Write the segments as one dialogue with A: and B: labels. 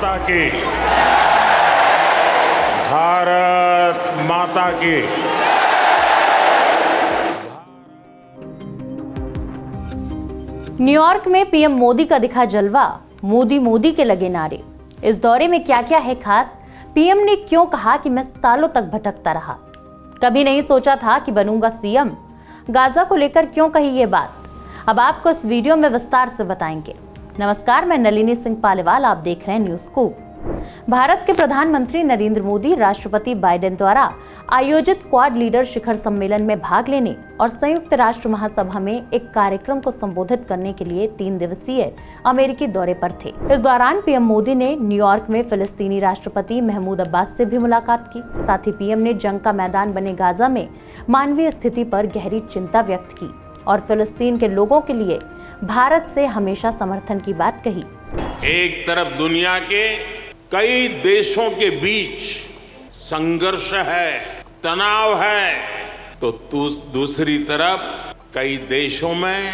A: माता की, भारत माता की।
B: न्यूयॉर्क में पीएम मोदी का दिखा जलवा, मोदी मोदी के लगे नारे। इस दौरे में क्या क्या है खास? पीएम ने क्यों कहा कि मैं सालों तक भटकता रहा, कभी नहीं सोचा था कि बनूंगा सीएम? गाजा को लेकर क्यों कही ये बात, अब आपको इस वीडियो में विस्तार से बताएंगे। नमस्कार, मैं नलिनी सिंह पालीवाल, आप देख रहे हैं न्यूज़ स्कूप। भारत के प्रधानमंत्री नरेंद्र मोदी राष्ट्रपति बाइडेन द्वारा आयोजित क्वाड लीडर शिखर सम्मेलन में भाग लेने और संयुक्त राष्ट्र महासभा में एक कार्यक्रम को संबोधित करने के लिए 3 दिवसीय अमेरिकी दौरे पर थे। इस दौरान पीएम मोदी ने न्यूयॉर्क में फिलिस्तीनी राष्ट्रपति महमूद अब्बास से भी मुलाकात की। साथ ही पीएम ने जंग का मैदान बने गाजा में मानवीय स्थिति पर गहरी चिंता व्यक्त की और फिलिस्तीन के लोगों के लिए भारत से हमेशा समर्थन की बात कही।
A: एक तरफ दुनिया के कई देशों के बीच संघर्ष है, तनाव है, तो दूसरी तरफ कई देशों में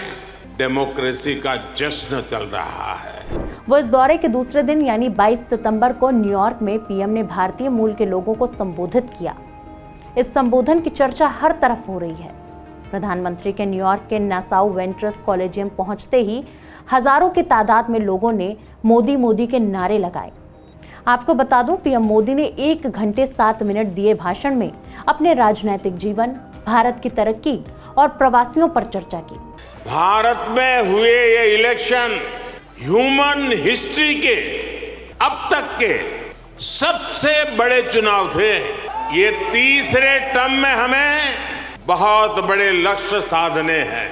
A: डेमोक्रेसी का जश्न चल रहा है।
B: वो इस दौरे के दूसरे दिन यानी 22 सितंबर को न्यूयॉर्क में पीएम ने भारतीय मूल के लोगों को संबोधित किया। इस संबोधन की चर्चा हर तरफ हो रही है। प्रधानमंत्री के न्यूयॉर्क के नासाउ वेंट्रस कॉलेजियम पहुंचते ही हजारों की तादाद में लोगों ने मोदी मोदी के नारे लगाए। आपको बता दूं, पीएम मोदी ने 1 घंटे 7 मिनट दिए भाषण में अपने राजनीतिक जीवन, भारत की तरक्की और प्रवासियों पर चर्चा की।
A: भारत में हुए ये इलेक्शन ह्यूमन हिस्ट्री के अब तक के सबसे बड़े चुनाव थे। ये तीसरे टर्म में हमें बहुत बड़े लक्ष्य साधने हैं।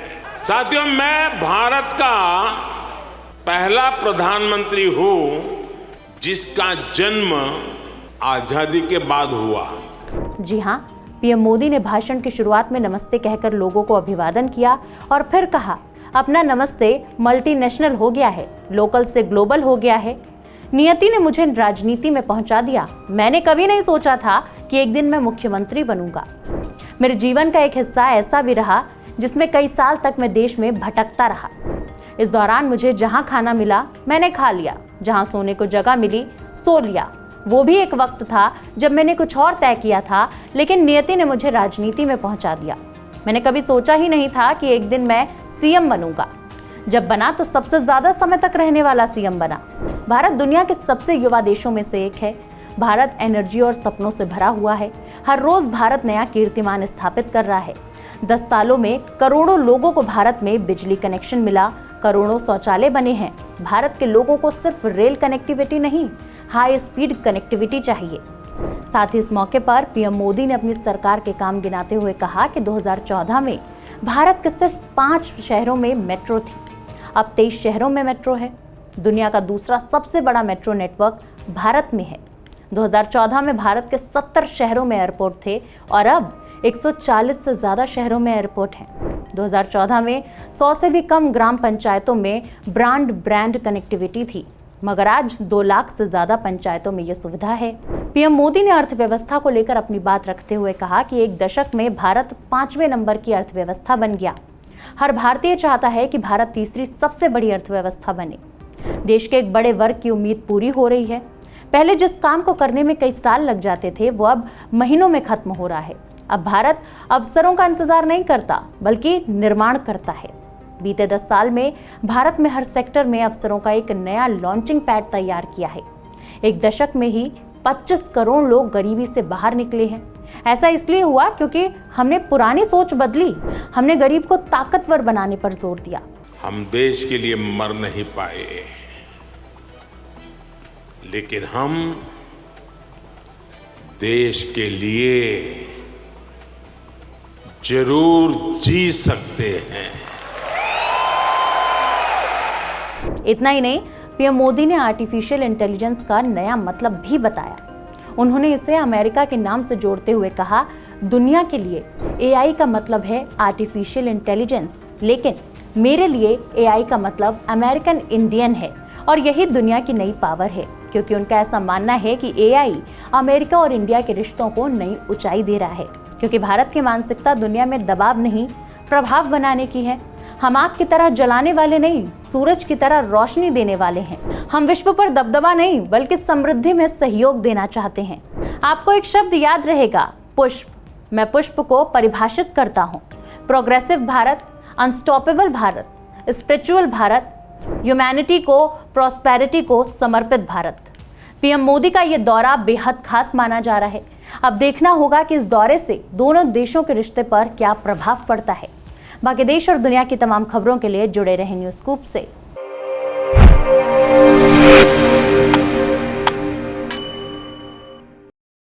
A: साथियों, मैं भारत का पहला प्रधानमंत्री हूं जिसका जन्म आजादी के बाद हुआ।
B: जी हां, पीएम मोदी ने भाषण की शुरुआत में नमस्ते कहकर लोगों को अभिवादन किया और फिर कहा, अपना नमस्ते मल्टीनेशनल हो गया है, लोकल से ग्लोबल हो गया है। नियति ने मुझे राजनीति में पहुंचा दिया। मैंने कभी नहीं सोचा था कि एक दिन मैं मुख्यमंत्री बनूंगा। मेरे जीवन का एक हिस्सा ऐसा भी रहा जिसमें कई साल तक मैं देश में भटकता रहा। इस दौरान मुझे जहां खाना मिला मैंने खा लिया, जहां सोने को जगह मिली सो लिया। वो भी एक वक्त था जब मैंने कुछ और तय किया था, लेकिन नियति ने मुझे राजनीति में पहुंचा दिया। मैंने कभी सोचा ही नहीं था कि एक दिन मैं सीएम बनूंगा। जब बना तो सबसे ज्यादा समय तक रहने वाला सीएम बना। भारत दुनिया के सबसे युवा देशों में से एक है। भारत एनर्जी और सपनों से भरा हुआ है। हर रोज भारत नया कीर्तिमान स्थापित कर रहा है। 10 सालों में करोड़ों लोगों को भारत में बिजली कनेक्शन मिला, करोड़ों शौचालय बने हैं। भारत के लोगों को सिर्फ रेल कनेक्टिविटी नहीं, हाई स्पीड कनेक्टिविटी चाहिए। साथ ही इस मौके पर पीएम मोदी ने अपनी सरकार के काम गिनाते हुए कहा कि 2014 में भारत के सिर्फ 5 शहरों में मेट्रो थी, अब 23 शहरों में मेट्रो है। दुनिया का दूसरा सबसे बड़ा मेट्रो नेटवर्क भारत में है। 2014 में भारत के 70 शहरों में एयरपोर्ट थे और अब 140 से ज्यादा शहरों में एयरपोर्ट हैं। 2014 में 100 से भी कम ग्राम पंचायतों में ब्रांड कनेक्टिविटी थी, मगर आज 2 लाख से ज्यादा पंचायतों में यह सुविधा है। पीएम मोदी ने अर्थव्यवस्था को लेकर अपनी बात रखते हुए कहा कि एक दशक में भारत 5वें नंबर की अर्थव्यवस्था बन गया। हर भारतीय चाहता है कि भारत तीसरी सबसे बड़ी अर्थव्यवस्था बने। देश के एक बड़े वर्ग की उम्मीद पूरी हो रही है। पहले जिस काम को करने में कई साल लग जाते थे, वो अब महीनों में खत्म हो रहा है। अब भारत अवसरों का इंतजार नहीं करता, बल्कि निर्माण करता है। बीते 10 साल में भारत में हर सेक्टर में अवसरों का एक नया लॉन्चिंग पैड तैयार किया है। एक दशक में ही 25 करोड़ लोग गरीबी से बाहर निकले हैं। ऐसा इसलिए हुआ क्योंकि हमने पुरानी सोच बदली। हमने गरीब को ताकतवर बनाने पर जोर दिया।
A: हम देश के लिए मर नहीं पाए, लेकिन हम देश के लिए जरूर जी सकते हैं।
B: इतना ही नहीं, पीएम मोदी ने आर्टिफिशियल इंटेलिजेंस का नया मतलब भी बताया। उन्होंने इसे अमेरिका के नाम से जोड़ते हुए कहा, दुनिया के लिए एआई का मतलब है आर्टिफिशियल इंटेलिजेंस, लेकिन मेरे लिए एआई का मतलब अमेरिकन इंडियन है और यही दुनिया की नई पावर है, क्योंकि उनका ऐसा मानना है कि एआई अमेरिका और इंडिया के रिश्तों को नई ऊंचाई दे रहा है, क्योंकि भारत की मानसिकता दुनिया में दबाव नहीं प्रभाव बनाने की है। हम आग की तरह जलाने वाले नहीं, सूरज की तरह रोशनी देने वाले हैं। हम विश्व पर दबदबा नहीं बल्कि समृद्धि में सहयोग देना चाहते हैं। आपको एक शब्द याद रहेगा, पुष्प। मैं पुष्प को परिभाषित करता हूँ। Progressive Bharat, unstoppable Bharat, spiritual Bharat, humanity को, प्रॉस्पेरिटी को समर्पित भारत। पीएम मोदी का ये दौरा बेहद खास माना जा रहा है। अब देखना होगा कि इस दौरे से दोनों देशों के रिश्ते पर क्या प्रभाव पड़ता है। बाकी देश और दुनिया की तमाम खबरों के लिए जुड़े रहें न्यूज़ स्कूप से।